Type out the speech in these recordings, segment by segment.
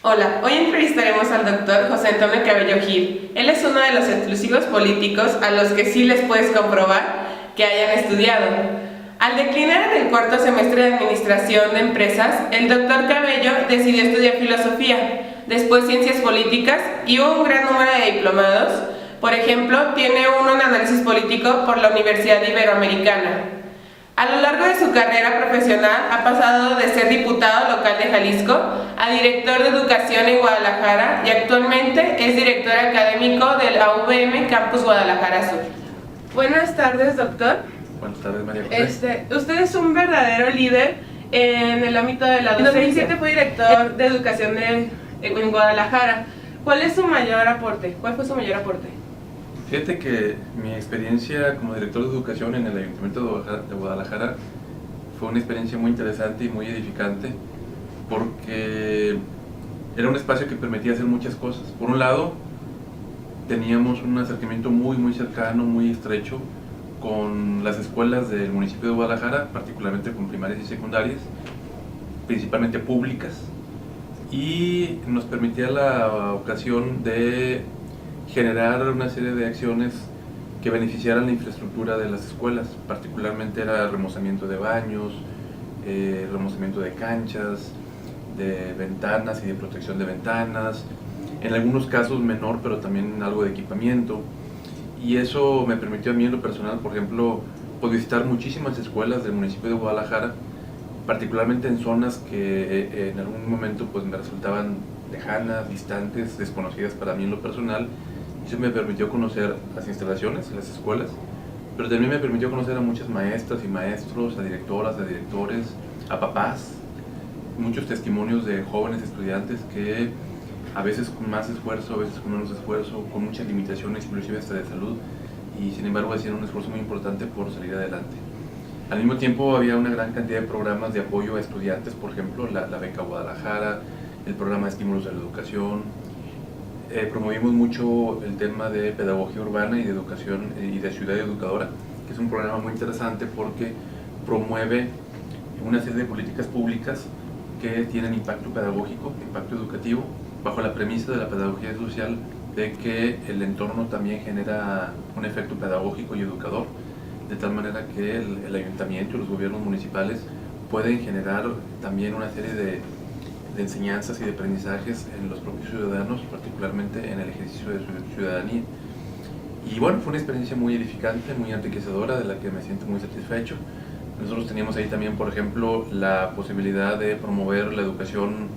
Hola, hoy entrevistaremos al doctor José Antonio Cabello Gil. Él es uno de los exclusivos políticos a los que sí les puedes comprobar que hayan estudiado. Al declinar en el cuarto semestre de Administración de Empresas, el doctor Cabello decidió estudiar filosofía, después ciencias políticas y un gran número de diplomados. Por ejemplo, tiene uno en análisis político por la Universidad Iberoamericana. A lo largo de su carrera profesional ha pasado de ser diputado local de Jalisco a director de educación en Guadalajara y actualmente es director académico del AVM Campus Guadalajara Sur. Buenas tardes, doctor. Buenas tardes, María José. Usted es un verdadero líder en el ámbito de la docencia. En 2007 fue director de educación en Guadalajara. ¿Cuál es su mayor aporte? ¿Cuál fue su mayor aporte? Fíjate que mi experiencia como director de educación en el Ayuntamiento de Guadalajara fue una experiencia muy interesante y muy edificante porque era un espacio que permitía hacer muchas cosas. Por un lado, teníamos un acercamiento muy cercano, muy estrecho con las escuelas del municipio de Guadalajara, particularmente con primarias y secundarias, principalmente públicas, y nos permitía la ocasión de generar una serie de acciones que beneficiaran la infraestructura de las escuelas, particularmente era remozamiento de baños, remozamiento de canchas, de ventanas y de protección de ventanas, en algunos casos menor, pero también algo de equipamiento. Y eso me permitió a mí en lo personal, por ejemplo, pues visitar muchísimas escuelas del municipio de Guadalajara, particularmente en zonas que en algún momento pues me resultaban lejanas, distantes, desconocidas para mí en lo personal. Eso me permitió conocer las instalaciones, las escuelas, pero también me permitió conocer a muchas maestras y maestros, a directoras, a directores, a papás, muchos testimonios de jóvenes estudiantes que a veces con más esfuerzo, a veces con menos esfuerzo, con muchas limitaciones, inclusive hasta de salud, y sin embargo hacían un esfuerzo muy importante por salir adelante. Al mismo tiempo había una gran cantidad de programas de apoyo a estudiantes, por ejemplo, la Beca Guadalajara, el programa de estímulos a la educación. Promovimos mucho el tema de pedagogía urbana y de educación y de ciudad educadora, que es un programa muy interesante porque promueve una serie de políticas públicas que tienen impacto pedagógico, impacto educativo, bajo la premisa de la pedagogía social de que el entorno también genera un efecto pedagógico y educador, de tal manera que el ayuntamiento y los gobiernos municipales pueden generar también una serie de enseñanzas y de aprendizajes en los propios ciudadanos, particularmente en el ejercicio de su ciudadanía. Y bueno, fue una experiencia muy edificante, muy enriquecedora, de la que me siento muy satisfecho. Nosotros teníamos ahí también, por ejemplo, la posibilidad de promover la educación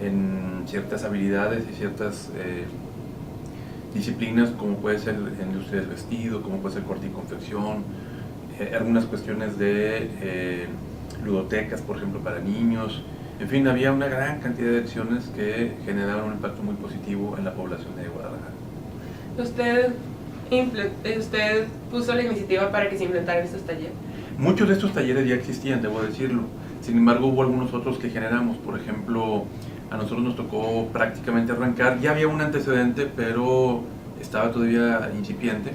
en ciertas habilidades y ciertas disciplinas, como puede ser la industria del vestido, como puede ser corte y confección, algunas cuestiones de ludotecas, por ejemplo, para niños. En fin, había una gran cantidad de acciones que generaron un impacto muy positivo en la población de Guadalajara. ¿Usted puso la iniciativa para que se implementaran estos talleres? Muchos de estos talleres ya existían, debo decirlo. Sin embargo, hubo algunos otros que generamos. Por ejemplo, a nosotros nos tocó prácticamente arrancar. Ya había un antecedente, pero estaba todavía incipiente,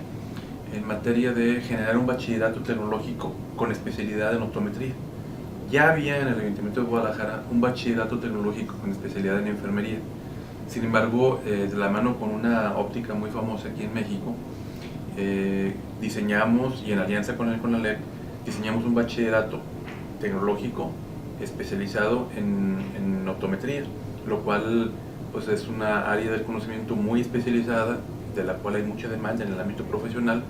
en materia de generar un bachillerato tecnológico con especialidad en optometría. Ya había en el Ayuntamiento de Guadalajara un bachillerato tecnológico con especialidad en enfermería. Sin embargo, de la mano con una óptica muy famosa aquí en México, diseñamos, y en alianza con el CONALEP, diseñamos un bachillerato tecnológico especializado en optometría, lo cual pues, es una área del conocimiento muy especializada, de la cual hay mucha demanda en el ámbito profesional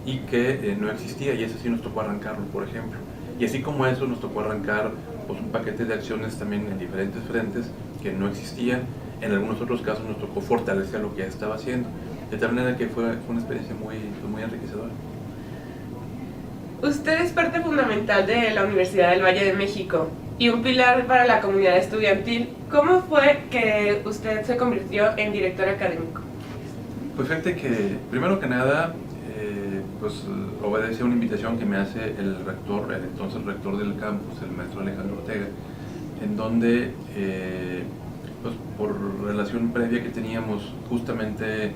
y que no existía, y eso sí nos tocó arrancarlo, por ejemplo. Y así como eso, nos tocó arrancar pues, un paquete de acciones también en diferentes frentes que no existían. En algunos otros casos nos tocó fortalecer lo que ya estaba haciendo, de tal manera que fue una experiencia muy enriquecedora. Usted es parte fundamental de la Universidad del Valle de México y un pilar para la comunidad estudiantil. ¿Cómo fue que usted se convirtió en director académico? Pues fíjate que, primero que nada, pues obedece a una invitación que me hace el rector, el entonces rector del campus, el maestro Alejandro Ortega, en donde, pues por relación previa que teníamos, justamente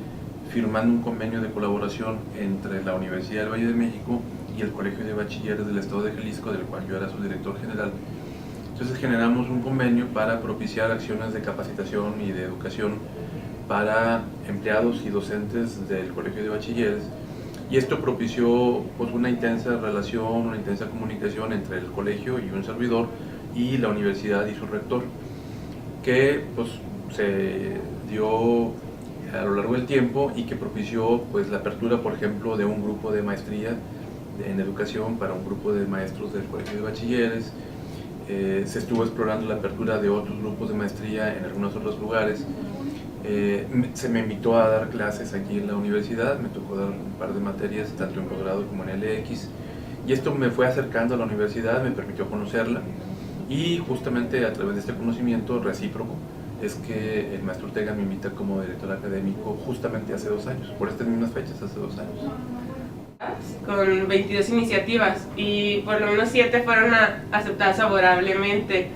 firmando un convenio de colaboración entre la Universidad del Valle de México y el Colegio de Bachilleres del Estado de Jalisco, del cual yo era su director general, Entonces generamos un convenio para propiciar acciones de capacitación y de educación para empleados y docentes del Colegio de Bachilleres, y esto propició pues una intensa relación, una intensa comunicación entre el colegio y un servidor y la universidad y su rector, que pues se dio a lo largo del tiempo y que propició pues la apertura, por ejemplo, de un grupo de maestría en educación para un grupo de maestros del Colegio de Bachilleres. Se estuvo explorando la apertura de otros grupos de maestría en algunos otros lugares. Se me invitó a dar clases aquí en la universidad, me tocó dar un par de materias, tanto en posgrado como en LX, y esto me fue acercando a la universidad, me permitió conocerla, y justamente a través de este conocimiento recíproco es que el maestro Ortega me invita como director académico justamente hace 2 años, por estas mismas fechas, hace 2 años. Con 22 iniciativas y por lo menos 7 fueron aceptadas favorablemente.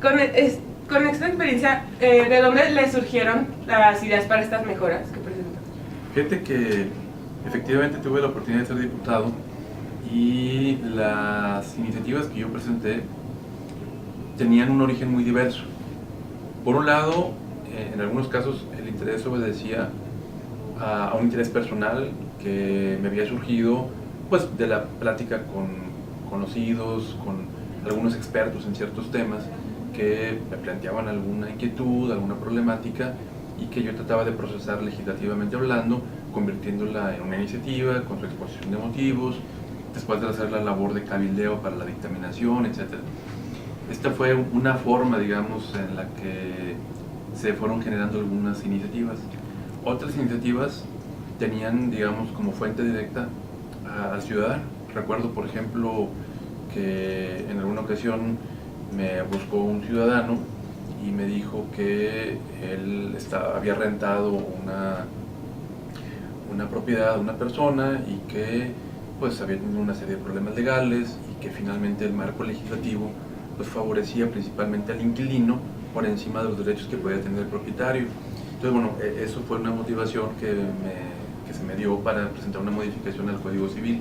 Con esta experiencia, ¿de dónde le surgieron las ideas para estas mejoras que presentó? Fíjate que efectivamente tuve la oportunidad de ser diputado y las iniciativas que yo presenté tenían un origen muy diverso. Por un lado, en algunos casos el interés obedecía a un interés personal que me había surgido pues de la plática con conocidos, con algunos expertos en ciertos temas que me planteaban alguna inquietud, alguna problemática, y que yo trataba de procesar legislativamente hablando, convirtiéndola en una iniciativa con su exposición de motivos, después de hacer la labor de cabildeo para la dictaminación, etc. Esta fue una forma, digamos, en la que se fueron generando algunas iniciativas. Otras iniciativas tenían, digamos, como fuente directa al ciudadano. Recuerdo, por ejemplo, que en alguna ocasión me buscó un ciudadano y me dijo que él había rentado una propiedad a una persona y que pues había tenido una serie de problemas legales, y que finalmente el marco legislativo pues favorecía principalmente al inquilino por encima de los derechos que podía tener el propietario. Entonces, bueno, eso fue una motivación que se me dio para presentar una modificación al Código Civil.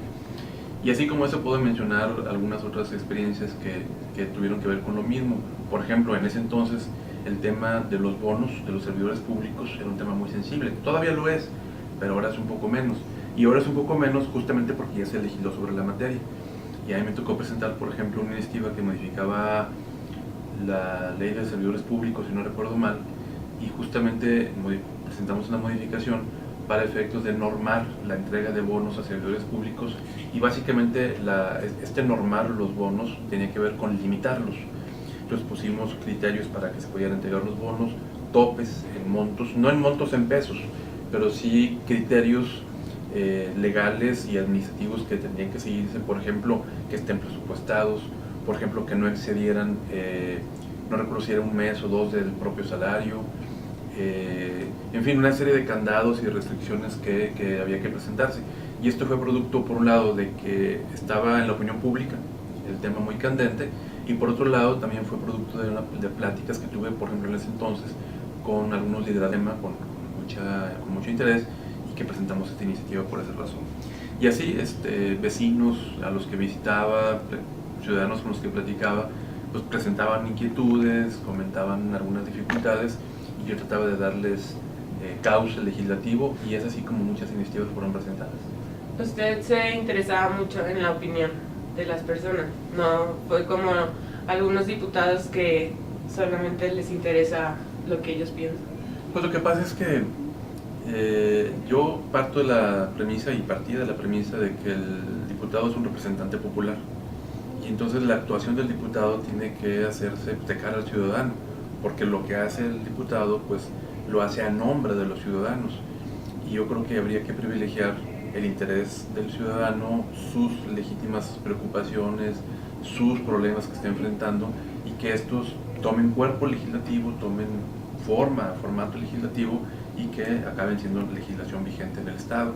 Y así como eso puedo mencionar algunas otras experiencias que tuvieron que ver con lo mismo. Por ejemplo, en ese entonces el tema de los bonos de los servidores públicos era un tema muy sensible. Todavía lo es, pero ahora es un poco menos. Y ahora es un poco menos justamente porque ya se legisló sobre la materia. Y a mí me tocó presentar, por ejemplo, una iniciativa que modificaba la ley de servidores públicos, si no recuerdo mal, y justamente presentamos una modificación para efectos de normar la entrega de bonos a servidores públicos, y básicamente este normar los bonos tenía que ver con limitarlos. Entonces pusimos criterios para que se pudieran entregar los bonos, topes en montos, no en montos en pesos, pero sí criterios legales y administrativos que tendrían que seguirse, por ejemplo, que estén presupuestados, por ejemplo, que no excedieran, no recuerdo si era 1 mes o 2 del propio salario, en fin, una serie de candados y restricciones que había que presentarse. Y esto fue producto, por un lado, de que estaba en la opinión pública el tema muy candente, y por otro lado también fue producto de pláticas que tuve, por ejemplo, en ese entonces con algunos líderes con mucho interés, y que presentamos esta iniciativa por esa razón. Y así vecinos a los que visitaba, ciudadanos con los que platicaba, pues presentaban inquietudes, comentaban algunas dificultades, y yo trataba de darles cauce legislativo, y es así como muchas iniciativas fueron presentadas. Usted se interesaba mucho en la opinión de las personas, no fue como algunos diputados que solamente les interesa lo que ellos piensan. Pues lo que pasa es que yo parto de la premisa, y partí de la premisa, de que el diputado es un representante popular, y entonces la actuación del diputado tiene que hacerse de cara al ciudadano, porque lo que hace el diputado pues lo hace a nombre de los ciudadanos, y yo creo que habría que privilegiar el interés del ciudadano, sus legítimas preocupaciones, sus problemas que está enfrentando, y que estos tomen cuerpo legislativo, tomen formato legislativo, y que acaben siendo legislación vigente en el Estado.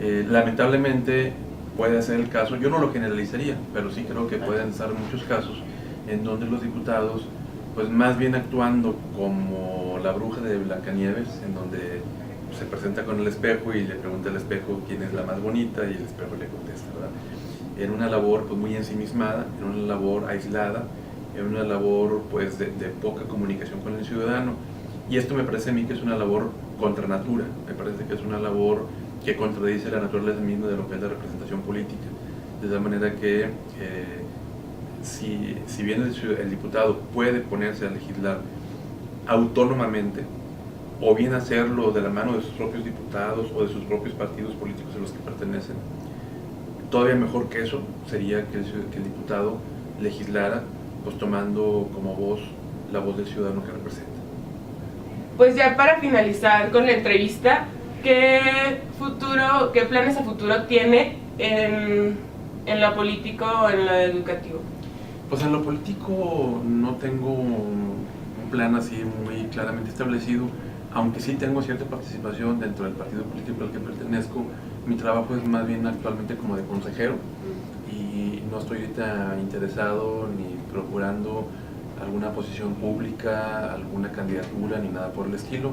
Lamentablemente puede ser el caso, yo no lo generalizaría, pero sí creo que pueden estar muchos casos en donde los diputados, pues más bien actuando como la bruja de Blancanieves, en donde se presenta con el espejo y le pregunta al espejo quién es la más bonita, y el espejo le contesta, ¿verdad? en una labor pues muy ensimismada, en una labor aislada, en una labor pues de poca comunicación con el ciudadano. Y esto me parece a mí que es una labor contra natura, me parece que es una labor que contradice la naturaleza misma de lo que es la representación política. De tal manera que si bien el diputado puede ponerse a legislar autónomamente, o bien hacerlo de la mano de sus propios diputados o de sus propios partidos políticos a los que pertenecen, todavía mejor que eso sería que el diputado legislara pues tomando como voz la voz del ciudadano que representa. Pues ya para finalizar con la entrevista, ¿qué planes a futuro tiene en lo político o en lo educativo? Pues en lo político no tengo un plan así muy claramente establecido, aunque sí tengo cierta participación dentro del partido político al que pertenezco. Mi trabajo es más bien actualmente como de consejero y no estoy ahorita interesado ni procurando alguna posición pública, alguna candidatura ni nada por el estilo.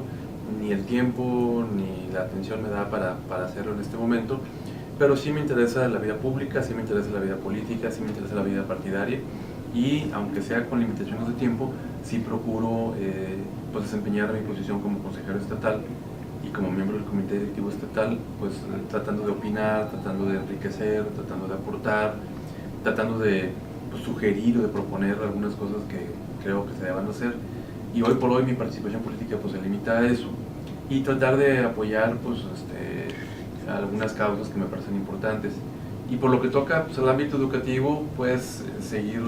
Ni el tiempo ni la atención me da para hacerlo en este momento, pero sí me interesa la vida pública, sí me interesa la vida política, sí me interesa la vida partidaria, y aunque sea con limitaciones de tiempo, sí procuro pues desempeñar mi posición como consejero estatal y como miembro del comité directivo estatal, pues tratando de opinar, tratando de enriquecer, tratando de aportar, tratando de pues, sugerir o de proponer algunas cosas que creo que se deban hacer. Y hoy por hoy mi participación política pues se limita a eso y tratar de apoyar pues algunas causas que me parecen importantes. Y por lo que toca pues, al ámbito educativo, pues seguir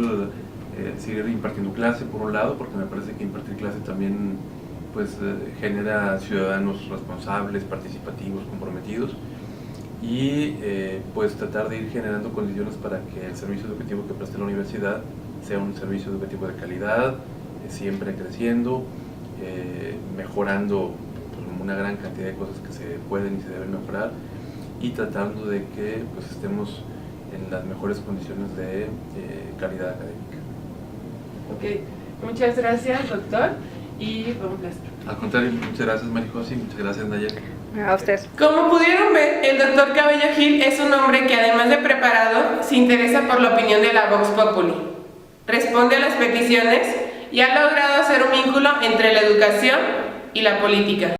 impartiendo clase por un lado, porque me parece que impartir clase también pues genera ciudadanos responsables, participativos, comprometidos, y pues tratar de ir generando condiciones para que el servicio educativo que preste la universidad sea un servicio educativo de calidad, siempre creciendo, mejorando pues, una gran cantidad de cosas que se pueden y se deben mejorar, y tratando de que pues, estemos en las mejores condiciones de calidad académica. Ok, muchas gracias, doctor, y fue un placer. Al contrario, muchas gracias María José, muchas gracias Nayeli. A usted. Como pudieron ver, el doctor Cabello Gil es un hombre que además de preparado, se interesa por la opinión de la Vox Populi, responde a las peticiones y ha logrado hacer un vínculo entre la educación y la política.